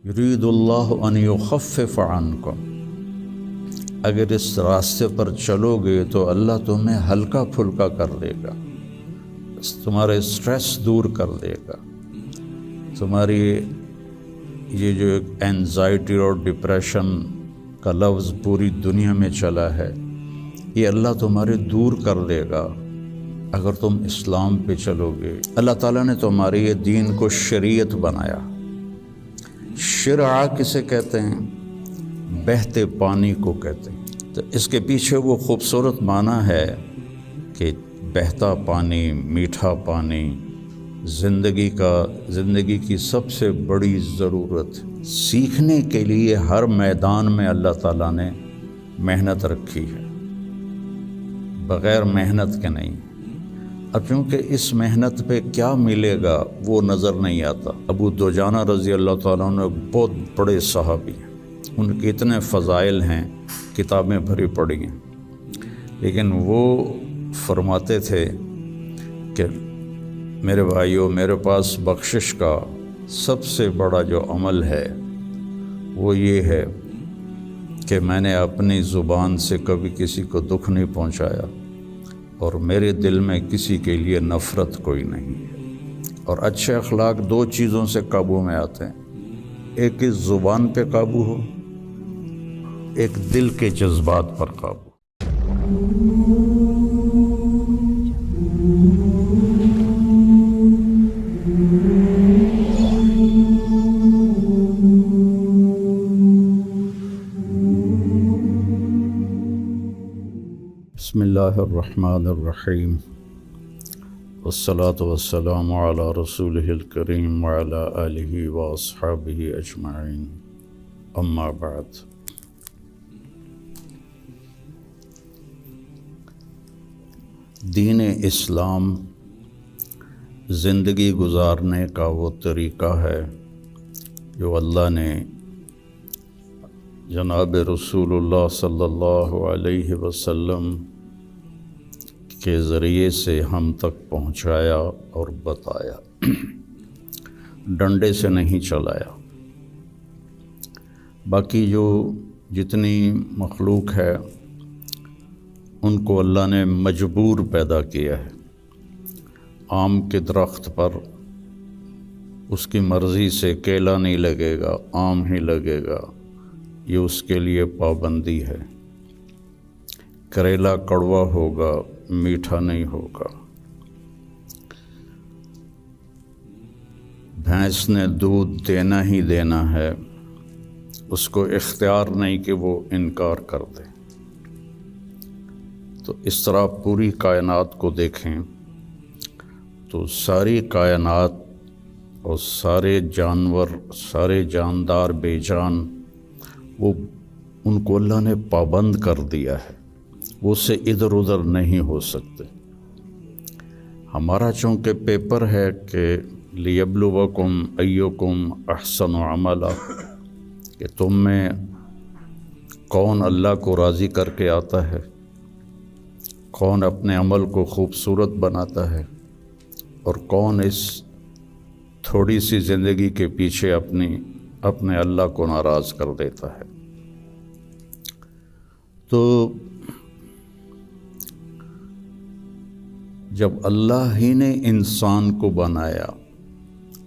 یرید اللہ ان یخفف عنکم، اگر اس راستے پر چلو گے تو اللہ تمہیں ہلکا پھلکا کر دے گا، تمہارے اسٹریس دور کر دے گا، تمہاری یہ جو ایک اینزائٹی اور ڈپریشن کا لفظ پوری دنیا میں چلا ہے، یہ اللہ تمہارے دور کر دے گا اگر تم اسلام پہ چلو گے۔ اللہ تعالیٰ نے تمہارے یہ دین کو شریعت بنایا۔ شرع کسے کہتے ہیں؟ بہتے پانی کو کہتے ہیں۔ تو اس کے پیچھے وہ خوبصورت معنی ہے کہ بہتا پانی، میٹھا پانی، زندگی کی سب سے بڑی ضرورت۔ سیکھنے کے لیے ہر میدان میں اللہ تعالیٰ نے محنت رکھی ہے، بغیر محنت کے نہیں۔ اب چونکہ اس محنت پہ کیا ملے گا وہ نظر نہیں آتا۔ ابو دجانہ رضی اللہ تعالیٰ عنہ بہت بڑے صحابی ہیں، ان کے اتنے فضائل ہیں، کتابیں بھری پڑی ہیں، لیکن وہ فرماتے تھے کہ میرے بھائیوں، میرے پاس بخشش کا سب سے بڑا جو عمل ہے وہ یہ ہے کہ میں نے اپنی زبان سے کبھی کسی کو دکھ نہیں پہنچایا، اور میرے دل میں کسی کے لیے نفرت کوئی نہیں ہے۔ اور اچھے اخلاق دو چیزوں سے قابو میں آتے ہیں، ایک اس زبان پہ قابو ہو، ایک دل کے جذبات پر قابو۔ بسم اللہ الرحمن الرحیم، والصلاة والسلام علی رسولہ الکریم وعلی آلہ واصحابہ اجمعین، اما بعد۔ دین اسلام زندگی گزارنے کا وہ طریقہ ہے جو اللہ نے جناب رسول اللہ صلی اللہ علیہ وسلم کے ذریعے سے ہم تک پہنچایا اور بتایا، ڈنڈے سے نہیں چلایا۔ باقی جو جتنی مخلوق ہے ان کو اللہ نے مجبور پیدا کیا ہے۔ آم کے درخت پر اس کی مرضی سے کیلا نہیں لگے گا، آم ہی لگے گا، یہ اس کے لیے پابندی ہے۔ کریلا کڑوا ہوگا، میٹھا نہیں ہوگا۔ بھینس نے دودھ دینا ہی دینا ہے، اس کو اختیار نہیں کہ وہ انکار کر دے۔ تو اس طرح پوری کائنات کو دیکھیں تو ساری کائنات اور سارے جانور، سارے جاندار بے جان، وہ ان کو اللہ نے پابند کر دیا ہے، وہ سے ادھر ادھر نہیں ہو سکتے۔ ہمارا چونکہ پیپر ہے کہ لیبلوکم ایکم احسن عملا، کہ تم میں کون اللہ کو راضی کر کے آتا ہے، کون اپنے عمل کو خوبصورت بناتا ہے، اور کون اس تھوڑی سی زندگی کے پیچھے اپنے اللہ کو ناراض کر دیتا ہے۔ تو جب اللہ ہی نے انسان کو بنایا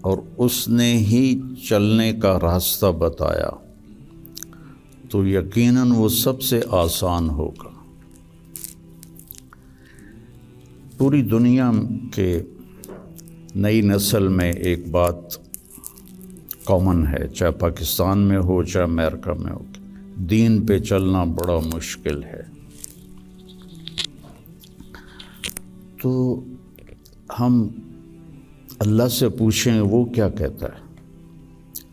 اور اس نے ہی چلنے کا راستہ بتایا تو یقیناً وہ سب سے آسان ہوگا۔ پوری دنیا کے نئی نسل میں ایک بات کامن ہے، چاہے پاکستان میں ہو چاہے امریکہ میں ہو، دین پہ چلنا بڑا مشکل ہے۔ تو ہم اللہ سے پوچھیں وہ کیا کہتا ہے،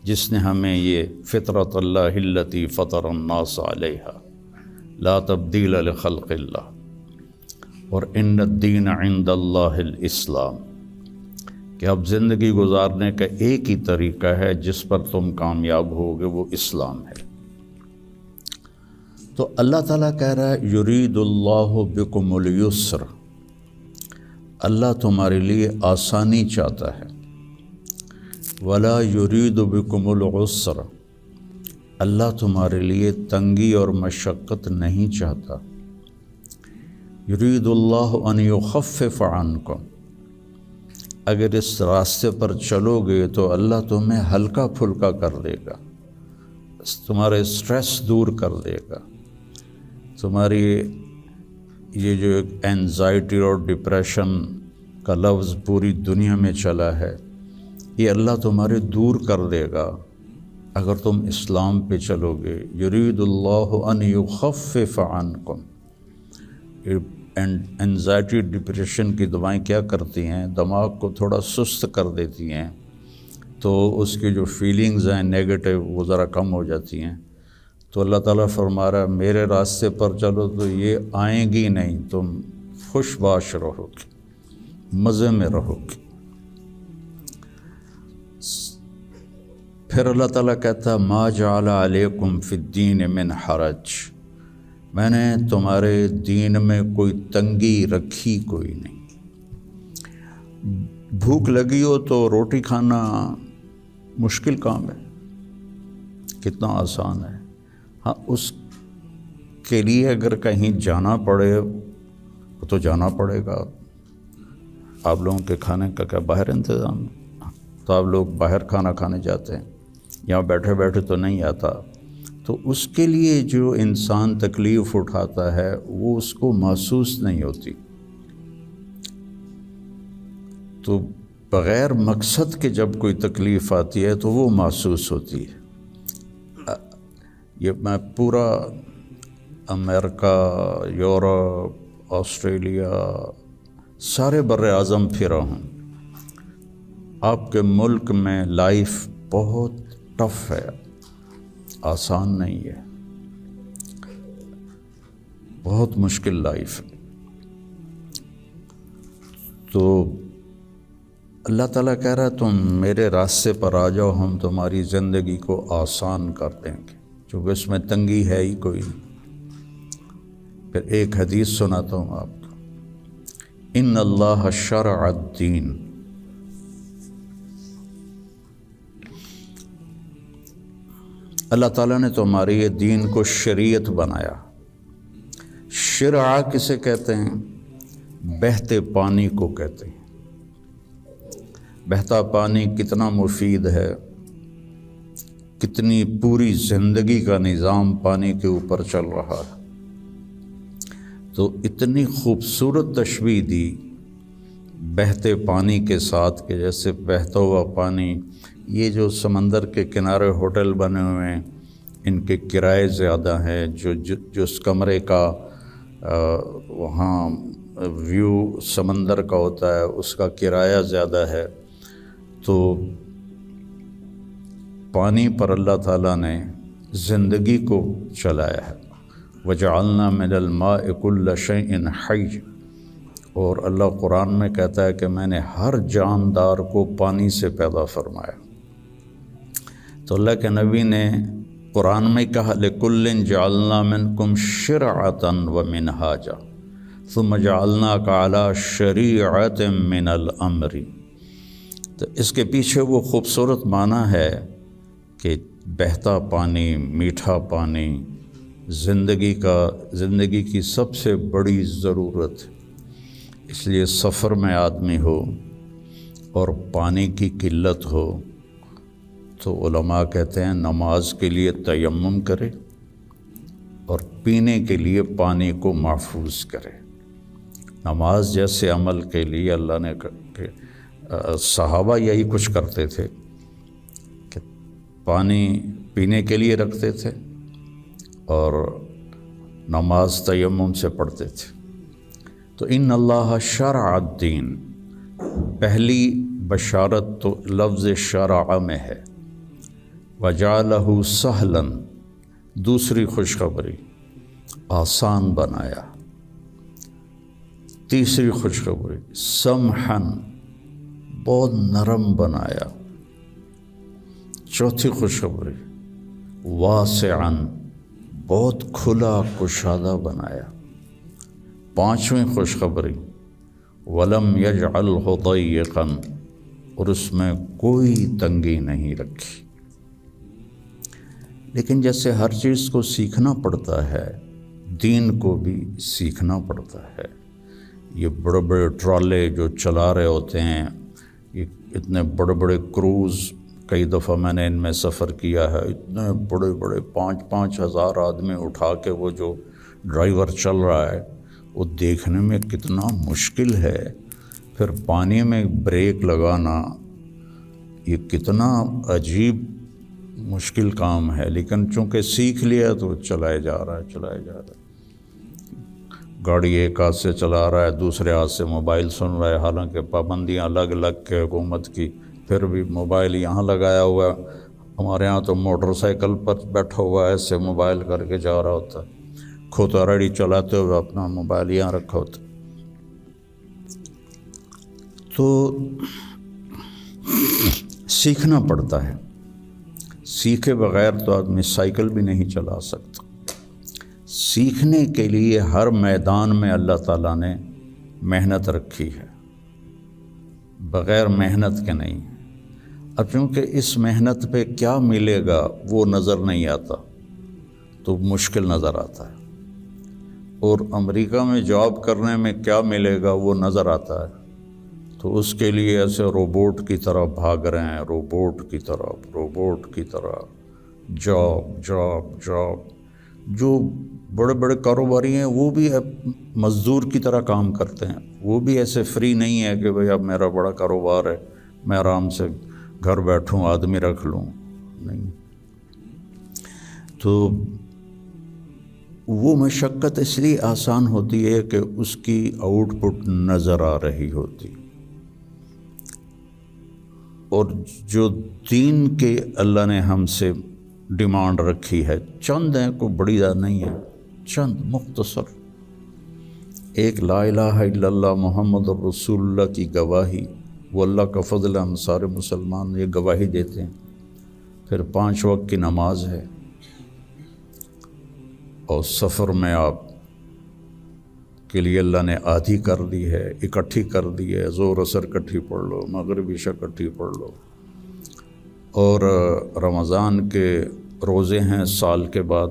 جس نے ہمیں یہ فطرت اللہ التی فطر الناس علیہا لا تبدیل لخلق اللہ اور ان الدین عند اللہ الاسلام، کہ اب زندگی گزارنے کا ایک ہی طریقہ ہے جس پر تم کامیاب ہوگے، وہ اسلام ہے۔ تو اللہ تعالیٰ کہہ رہا ہے یرید اللہ بکم الیسر، اللہ تمہارے لیے آسانی چاہتا ہے۔ ولا یرید بکم العسر، اللہ تمہارے لیے تنگی اور مشقت نہیں چاہتا۔ یرید اللہ ان یخفف عنکم، اگر اس راستے پر چلو گے تو اللہ تمہیں ہلکا پھلکا کر دے گا، تمہارے اسٹریس دور کر دے گا، تمہاری یہ جو اینزائٹی اور ڈپریشن کا لفظ پوری دنیا میں چلا ہے، یہ اللہ تمہارے دور کر دے گا اگر تم اسلام پہ چلو گے۔ یرید اللہ ان یخفف عنکم، اینزائٹی ڈپریشن کی دوائیں کیا کرتی ہیں؟ دماغ کو تھوڑا سست کر دیتی ہیں، تو اس کی جو فیلنگز ہیں نیگیٹو وہ ذرا کم ہو جاتی ہیں۔ تو اللہ تعالیٰ فرما رہا ہے میرے راستے پر چلو تو یہ آئیں گی نہیں، تم خوش باش رہو گے، مزے میں رہو گے۔ پھر اللہ تعالیٰ کہتا ہے ما جعل علیکم فی الدین من حرج، میں نے تمہارے دین میں کوئی تنگی رکھی کوئی نہیں۔ بھوک لگی ہو تو روٹی کھانا مشکل کام ہے، کتنا آسان ہے۔ ہاں، اس کے لیے اگر کہیں جانا پڑے تو جانا پڑے گا۔ آپ لوگوں کے کھانے کا کیا باہر انتظام ہے؟ تو آپ لوگ باہر کھانا کھانے جاتے ہیں، یہاں بیٹھے بیٹھے تو نہیں آتا۔ تو اس کے لیے جو انسان تکلیف اٹھاتا ہے وہ اس کو محسوس نہیں ہوتی، تو بغیر مقصد کے جب کوئی تکلیف آتی ہے تو وہ محسوس ہوتی ہے۔ یہ میں پورا امریکہ، یورپ، آسٹریلیا، سارے بر اعظم پھرا ہوں۔ آپ کے ملک میں لائف بہت ٹف ہے، آسان نہیں ہے، بہت مشکل لائف ہے۔ تو اللہ تعالیٰ کہہ رہا ہے تم میرے راستے پر آ جاؤ، ہم تمہاری زندگی کو آسان کر دیں گے، چونکہ اس میں تنگی ہے ہی کوئی نہیں۔ پھر ایک حدیث سناتا ہوں آپ کو، ان اللہ شرع الدین، اللہ تعالیٰ نے تمہارے یہ دین کو شریعت بنایا۔ شرع کسے کہتے ہیں؟ بہتے پانی کو کہتے ہیں۔ بہتا پانی کتنا مفید ہے، کتنی پوری زندگی کا نظام پانی کے اوپر چل رہا ہے۔ تو اتنی خوبصورت تشبیہ دی بہتے پانی کے ساتھ کہ جیسے بہتا ہوا پانی، یہ جو سمندر کے کنارے ہوٹل بنے ہوئے ہیں ان کے کرائے زیادہ ہیں، جو اس کمرے کا وہاں ویو سمندر کا ہوتا ہے اس کا کرایہ زیادہ ہے۔ تو پانی پر اللہ تعالیٰ نے زندگی کو چلایا ہے۔ وَجَعَلْنَا مِنَ الْمَاءِ كُلَّ شَيْءٍ حَيٍّ، اور اللہ قرآن میں کہتا ہے کہ میں نے ہر جاندار کو پانی سے پیدا فرمایا۔ تو اللہ کے نبی نے قرآن میں کہا لِكُلٍّ جَعَلْنَا مِنْكُمْ شِرْعَةً وَمِنْهَاجًا ثُمَّ جَعَلْنَاكَ عَلَى شَرِيعَةٍ مِنَ الْأَمْرِ۔ تو اس کے پیچھے وہ خوبصورت معنی ہے کہ بہتا پانی، میٹھا پانی زندگی کی سب سے بڑی ضرورت، اس لیے سفر میں آدمی ہو اور پانی کی قلت ہو تو علماء کہتے ہیں نماز کے لیے تیمم کرے اور پینے کے لیے پانی کو محفوظ کرے۔ نماز جیسے عمل کے لیے اللہ نے صحابہ یہی کچھ کرتے تھے کہ پانی پینے کے لیے رکھتے تھے اور نماز تیمم سے پڑھتے تھے۔ تو ان اللہ شرع الدین، پہلی بشارت تو لفظ شرع میں ہے، وجعلہ سہلا، دوسری خوشخبری آسان بنایا، تیسری خوشخبری سمحن، بہت نرم بنایا، چوتھی خوشخبری واسعن، بہت کھلا کشادہ بنایا، پانچویں خوشخبری ولم یجعلہ ضیقا، اور اس میں کوئی تنگی نہیں رکھی۔ لیکن جیسے ہر چیز کو سیکھنا پڑتا ہے، دین کو بھی سیکھنا پڑتا ہے۔ یہ بڑے بڑے ٹرالے جو چلا رہے ہوتے ہیں، یہ اتنے بڑے بڑے کروز، کئی دفعہ میں نے ان میں سفر کیا ہے، اتنے بڑے بڑے 5-5 ہزار آدمی اٹھا کے وہ جو ڈرائیور چل رہا ہے، وہ دیکھنے میں کتنا مشکل ہے۔ پھر پانی میں بریک لگانا یہ کتنا عجیب مشکل کام ہے، لیکن چونکہ سیکھ لیا تو چلائے جا رہا ہے۔ گاڑی ایک ہاتھ سے چلا رہا ہے، دوسرے ہاتھ سے موبائل سن رہا ہے، حالانکہ پابندیاں الگ الگ کے حکومت کی، پھر بھی موبائل یہاں لگایا ہوا ہے۔ ہمارے ہاں تو موٹر سائیکل پر بیٹھا ہوا ہے، ایسے موبائل کر کے جا رہا ہوتا ہے، کھوتا ریڈی چلاتے ہوئے اپنا موبائل یہاں رکھا ہوتا ہے۔ تو سیکھنا پڑتا ہے، سیکھے بغیر تو آدمی سائیکل بھی نہیں چلا سکتا۔ سیکھنے کے لیے ہر میدان میں اللہ تعالیٰ نے محنت رکھی ہے، بغیر محنت کے نہیں۔ اب چونکہ اس محنت پہ کیا ملے گا وہ نظر نہیں آتا تو مشکل نظر آتا ہے، اور امریکہ میں جاب کرنے میں کیا ملے گا وہ نظر آتا ہے، تو اس کے لیے ایسے روبوٹ کی طرح بھاگ رہے ہیں، روبوٹ کی طرح جاب۔ جو بڑے بڑے کاروباری ہیں وہ بھی مزدور کی طرح کام کرتے ہیں، وہ بھی ایسے فری نہیں ہے کہ بھئی اب میرا بڑا کاروبار ہے میں آرام سے گھر بیٹھوں آدمی رکھ لوں، نہیں۔ تو وہ مشقت اس لیے آسان ہوتی ہے کہ اس کی آؤٹ پٹ نظر آ رہی ہوتی، اور جو دین کے اللہ نے ہم سے ڈیمانڈ رکھی ہے چند ہیں، کوئی بڑی زیادہ نہیں ہے، چند مختصر، ایک لا الہ الا اللہ محمد رسول اللہ کی گواہی، وہ اللہ کا فضل، ہم سارے مسلمان یہ گواہی دیتے ہیں۔ پھر 5 وقت کی نماز ہے، اور سفر میں آپ کے لیے اللہ نے آدھی کر دی ہے، اکٹھی کر دی ہے، ظہر عصر اکٹھی پڑھ لو، مغرب عشاء اکٹھی پڑھ لو، اور رمضان کے روزے ہیں سال کے بعد،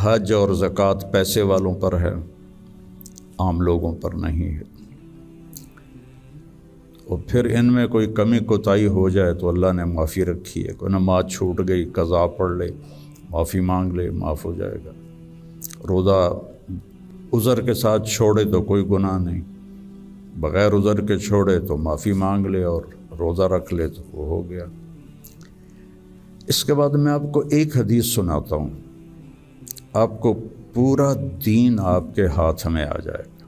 حج اور زکوٰۃ پیسے والوں پر ہے، عام لوگوں پر نہیں ہے۔ اور پھر ان میں کوئی کمی کوتاہی ہو جائے تو اللہ نے معافی رکھی ہے، کوئی نماز چھوٹ گئی قضا پڑھ لے، معافی مانگ لے، معاف ہو جائے گا۔ روزہ عذر کے ساتھ چھوڑے تو کوئی گناہ نہیں، بغیر عذر کے چھوڑے تو معافی مانگ لے اور روزہ رکھ لے تو وہ ہو گیا۔ اس کے بعد میں آپ کو ایک حدیث سناتا ہوں، آپ کو پورا دین آپ کے ہاتھ میں آ جائے گا۔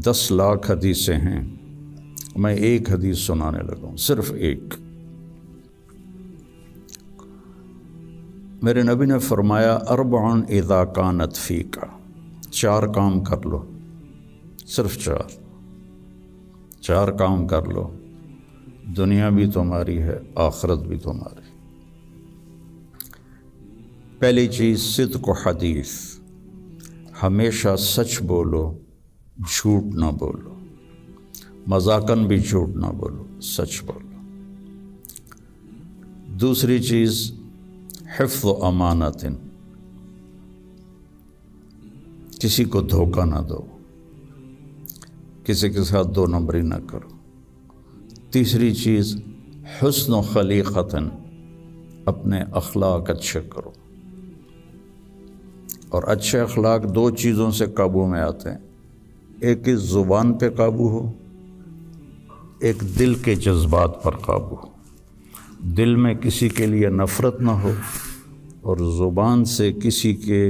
10 لاکھ حدیثیں ہیں، میں ایک حدیث سنانے لگا ہوں، صرف ایک۔ میرے نبی نے فرمایا 4 اذا کانت فیک، 4 کام کر لو، صرف 4 کام کر لو، دنیا بھی تمہاری ہے، آخرت بھی تمہاری۔ پہلی چیز صدق و حدیث، ہمیشہ سچ بولو، جھوٹ نہ بولو، مذاقاً بھی جھوٹ نہ بولو، سچ بولو۔ دوسری چیز حفظ و امانت، کسی کو دھوکہ نہ دو، کسی کے ساتھ 2 نمبری نہ کرو۔ تیسری چیز حسن و خلیقت، اپنے اخلاق اچھے کرو، اور اچھے اخلاق 2 چیزوں سے قابو میں آتے ہیں، ایک اس زبان پہ قابو ہو، ایک دل کے جذبات پر قابو ہو، دل میں کسی کے لیے نفرت نہ ہو، اور زبان سے کسی کے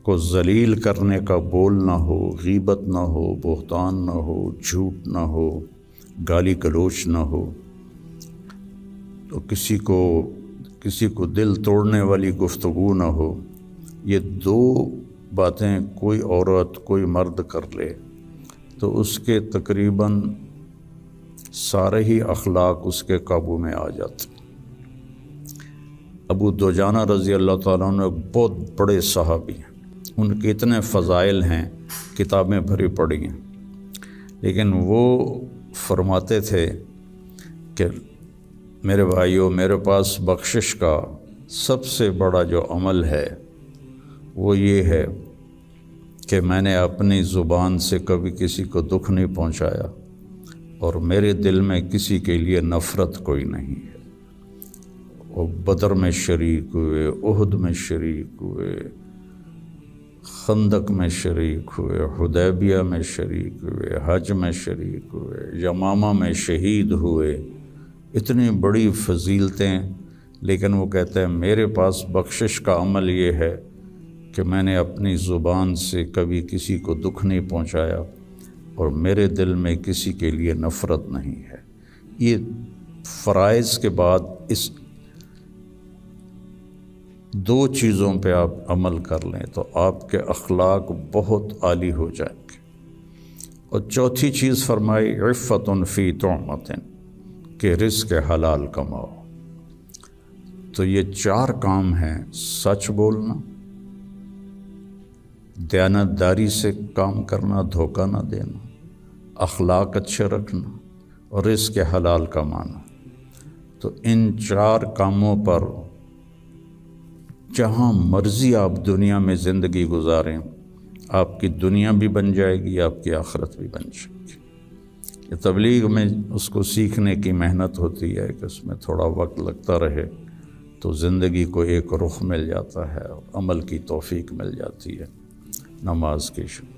کو ذلیل کرنے کا بول نہ ہو، غیبت نہ ہو، بہتان نہ ہو، جھوٹ نہ ہو، گالی گلوچ نہ ہو، تو کسی کو دل توڑنے والی گفتگو نہ ہو۔ یہ 2 باتیں کوئی عورت کوئی مرد کر لے تو اس کے تقریباً سارے ہی اخلاق اس کے قابو میں آ جاتے۔ ابو دجانہ رضی اللہ تعالیٰ عنہ بہت بڑے صحابی ہیں، ان کے اتنے فضائل ہیں، کتابیں بھری پڑی ہیں، لیکن وہ فرماتے تھے کہ میرے بھائیوں، میرے پاس بخشش کا سب سے بڑا جو عمل ہے وہ یہ ہے کہ میں نے اپنی زبان سے کبھی کسی کو دکھ نہیں پہنچایا، اور میرے دل میں کسی کے لیے نفرت کوئی نہیں ہے۔ وہ بدر میں شریک ہوئے، احد میں شریک ہوئے، خندق میں شریک ہوئے، حدیبیہ میں شریک ہوئے، حج میں شریک ہوئے، یمامہ میں شہید ہوئے، اتنی بڑی فضیلتیں، لیکن وہ کہتے ہیں میرے پاس بخشش کا عمل یہ ہے کہ میں نے اپنی زبان سے کبھی کسی کو دکھ نہیں پہنچایا، اور میرے دل میں کسی کے لیے نفرت نہیں ہے۔ یہ فرائض کے بعد اس دو چیزوں پہ آپ عمل کر لیں تو آپ کے اخلاق بہت عالی ہو جائیں گے۔ اور چوتھی چیز فرمائی عفت فی طعمۃ، کہ رزق حلال کماؤ۔ تو یہ 4 کام ہیں: سچ بولنا، دیانتداری سے کام کرنا، دھوکہ نہ دینا، اخلاق اچھے رکھنا، اور رزق حلال کمانا۔ تو ان 4 کاموں پر جہاں مرضی آپ دنیا میں زندگی گزاریں، آپ کی دنیا بھی بن جائے گی، آپ کی آخرت بھی بن جائے گی۔ یہ تبلیغ میں اس کو سیکھنے کی محنت ہوتی ہے کہ اس میں تھوڑا وقت لگتا رہے تو زندگی کو ایک رخ مل جاتا ہے اور عمل کی توفیق مل جاتی ہے۔ نماز کی شروع